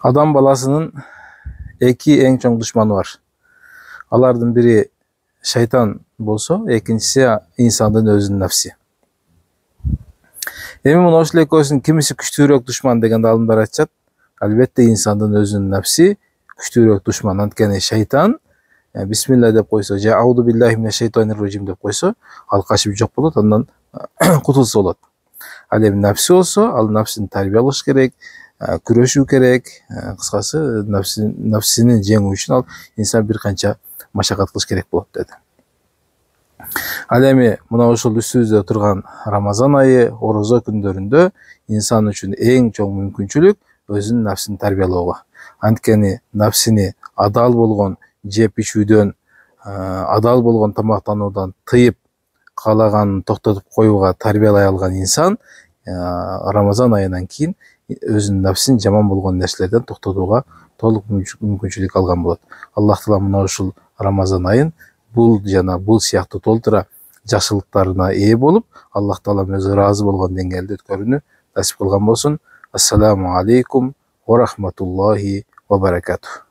Адам баласынын эки эң чоң душманы бар. Алардын бири шайтан болсо, экинчиси инсандын өзүнүн нафси. Эми мына ошол экөөсүнүн кимиси күчтүүрөөк душман дегенде алымдар айтышат. Албетте инсандын өзүнүн нафси күчтүүрөөк душман. Анткени шайтан бисмилла деп койсо, же ауду биллахи минаш шайтанир рожим деп койсо, ал качып жок болот, андан кутулса болот. Ал эми нафси болсо, ал нафсини тарбиялаш керек, күрөшүү керек. Кыскасы, нафсини жеңүү үчүн ал инсан бир канча машакат кылыш керек болот деди. Ал эми мына ушул үстүбүздө турган Рамазан айы, орозо күндөрүндө инсан үчүн эң чоң мүмкүнчүлүк өзүнүн нафсини тарбиялоого. Анткени нафсини адал болгон жеп ичүүдөн, адал болгон тамактануудан тыйып, каалаганын токтотуп коюуга тарбиялай алган инсан Рамазан айынан кийин өзүнүн нафсин жаман болгон нерселерден токтотууга толук мүмкүнчүлүк алган болот. Аллах таала мына ушул Рамазан айын бул жана бул сыяктуу толтура жакшылыктарына ээ болуп, Аллах таала өзү ыраазы болгон деңгээлде өткөрүүнү насип кылган болсун. Ассаламу алейкум ва рахматуллахи ва баракатух.